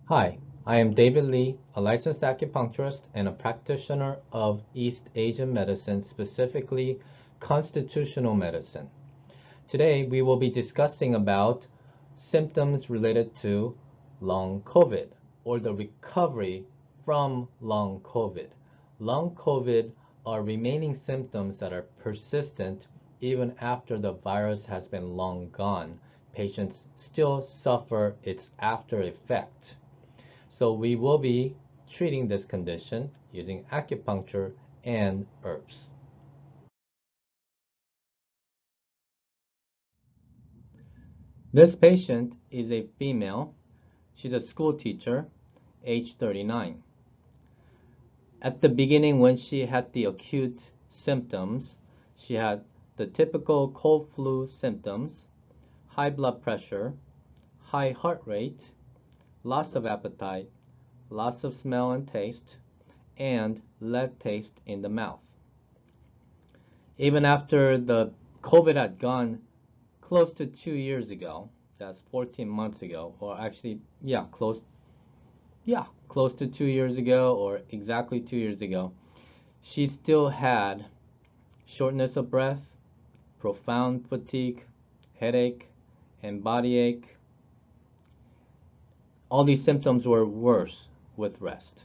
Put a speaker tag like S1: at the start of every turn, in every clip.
S1: Hi, I am David Lee, a licensed acupuncturist and a practitioner of East Asian medicine, specifically constitutional medicine. Today, we will be discussing about symptoms related to long COVID or the recovery from long COVID. Long COVID are remaining symptoms that are persistent even after the virus has been long gone. Patients still suffer its after effect. So we will be treating this condition using acupuncture and herbs. This patient is a female. She's a school teacher, age 39. At the beginning, when she had the acute symptoms, she had the typical cold flu symptoms, high blood pressure, high heart rate, loss of appetite, loss of smell and taste, and lead taste in the mouth. Even after the COVID had gone close to 2 years ago, that's 14 months ago, or actually, close to 2 years ago, or exactly 2 years ago, she still had shortness of breath, profound fatigue, headache, and body ache. All these symptoms were worse with rest.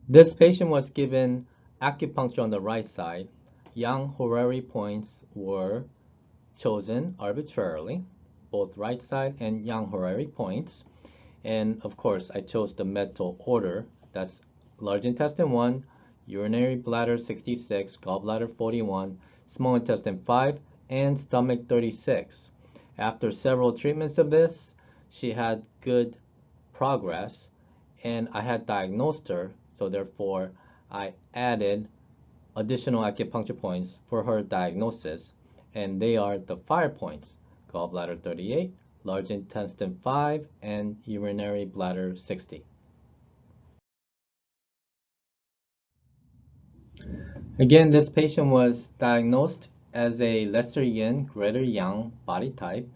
S1: This patient was given acupuncture on the right side. Yang Horary points were chosen arbitrarily, both right side and Yang Horary points. And of course, I chose the mental order. That's large intestine 1, urinary bladder 66, gallbladder 41, small intestine 5, and stomach 36. After several treatments of this, she had good progress, and I had diagnosed her, so therefore I added additional acupuncture points for her diagnosis, and they are the fire points: gallbladder 38, large intestine 5, and urinary bladder 60. Again, this patient was diagnosed as a lesser yin, greater yang body type,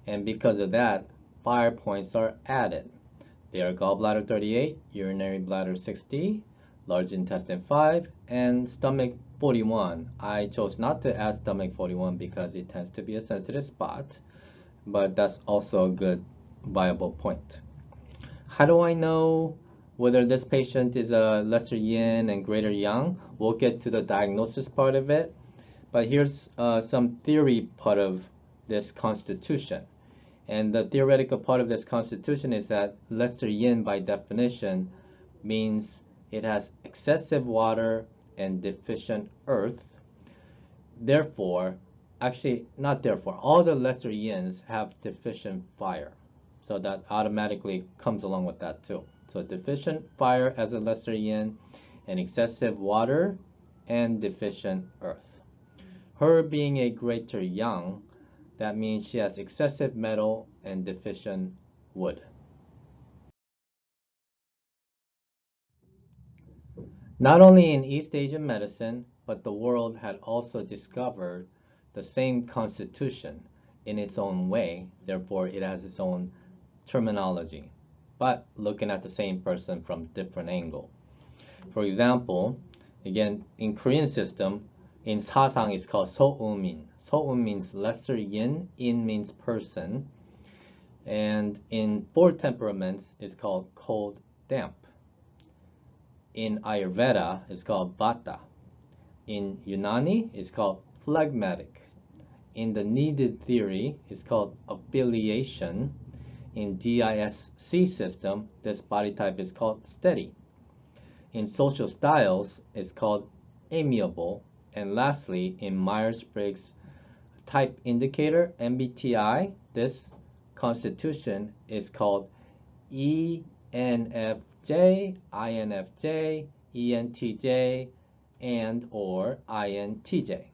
S1: and because of that, fire points are added. They are gallbladder 38, urinary bladder 60, large intestine 5, and stomach 41. I chose not to add stomach 41 because it tends to be a sensitive spot, but that's also a good viable point. How do I know whether this patient is a lesser yin and greater yang? We'll get to the diagnosis part of it, but here's some theory part of this constitution. And the theoretical part of this constitution is that lesser yin, by definition, means it has excessive water and deficient earth. Therefore, actually, not therefore, all the lesser yins have deficient fire. So that automatically comes along with that too. So deficient fire as a lesser yin, and excessive water and deficient earth. Her being a greater yang, that means she has excessive metal and deficient wood. Not only in East Asian medicine, but the world had also discovered the same constitution in its own way. Therefore, it has its own terminology, but looking at the same person from different angle. For example, again, in Korean system, in Sasang it's called So-un-min. So-un means lesser yin, in means person, and in four temperaments it's called cold damp. In Ayurveda it's called Vata. In Unani it's called phlegmatic. In the needed theory it's called affiliation. In DISC system, this body type is called steady. In social styles, it's called amiable. And lastly, in Myers-Briggs type indicator, MBTI, this constitution is called ENFJ, INFJ, ENTJ, and or INTJ.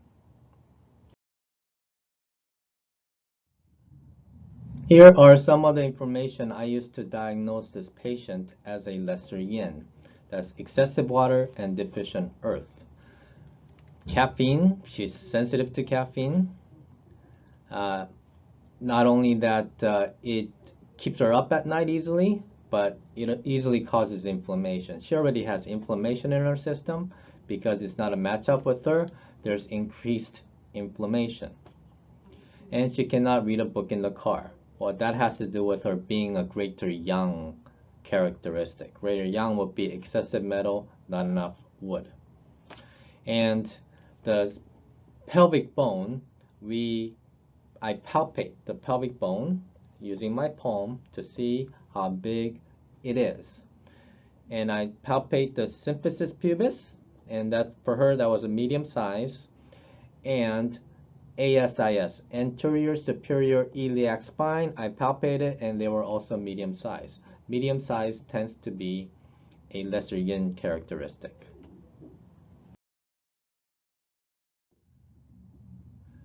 S1: Here are some of the information I used to diagnose this patient as a lesser yin. That's excessive water and deficient earth. Caffeine, she's sensitive to caffeine. not only that it keeps her up at night easily, but it easily causes inflammation. She already has inflammation in her system because it's not a match up with her. There's increased inflammation. And she cannot read a book in the car. Well, that has to do with her being a greater yang characteristic. Greater yang would be excessive metal, not enough wood. And the pelvic bone, I palpate the pelvic bone using my palm to see how big it is. And I palpate the symphysis pubis, and that for her that was a medium size, and ASIS, anterior superior iliac spine, I palpated and they were also medium size. Medium size tends to be a lesser yin characteristic.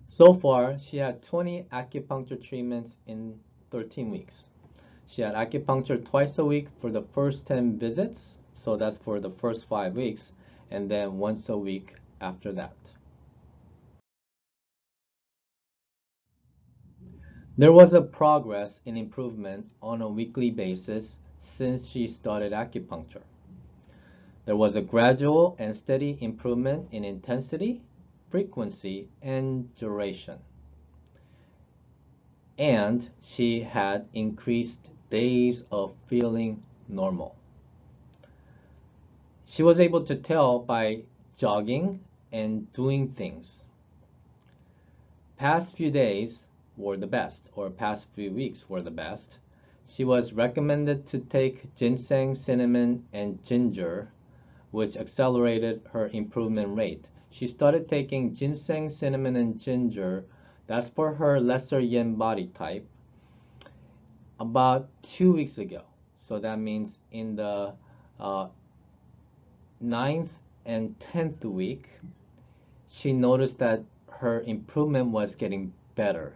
S1: So far, she had 20 acupuncture treatments in 13 weeks. She had acupuncture twice a week for the first 10 visits, so that's for the first 5 weeks, and then once a week after that. There was a progress in improvement on a weekly basis since she started acupuncture. There was a gradual and steady improvement in intensity, frequency, and duration. And she had increased days of feeling normal. She was able to tell by jogging and doing things. Past few days were the best, or past few weeks were the best. She was recommended to take ginseng, cinnamon, and ginger, which accelerated her improvement rate. She started taking ginseng, cinnamon, and ginger, that's for her lesser yin body type, about 2 weeks ago. So that means in the 9th and 10th week, she noticed that her improvement was getting better,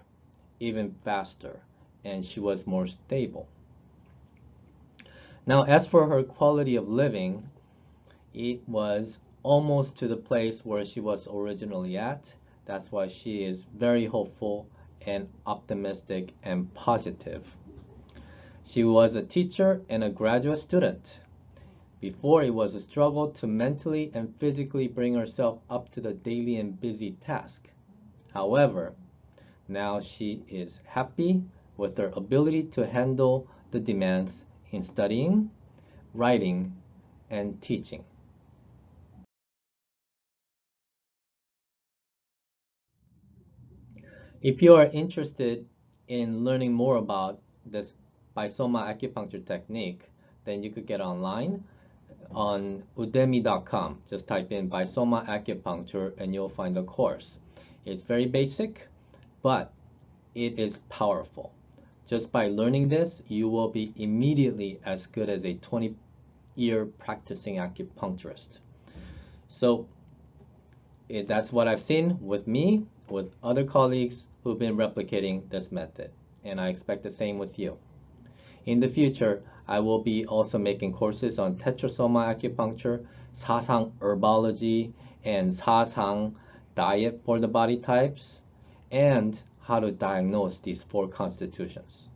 S1: even faster, and she was more stable. Now, as for her quality of living, it was almost to the place where she was originally at. That's why she is very hopeful and optimistic and positive. She was a teacher and a graduate student. Before, it was a struggle to mentally and physically bring herself up to the daily and busy task. However, now she is happy with her ability to handle the demands in studying, writing, and teaching. If you are interested in learning more about this Bisoma acupuncture technique, then you could get online on udemy.com. Just type in Bisoma acupuncture and you'll find the course. It's very basic, but it is powerful. Just by learning this, you will be immediately as good as a 20-year practicing acupuncturist. So that's what I've seen with me, with other colleagues who've been replicating this method, and I expect the same with you. In the future, I will be also making courses on tetrasoma acupuncture, sasang herbology, and sasang diet for the body types, and how to diagnose these 4 constitutions.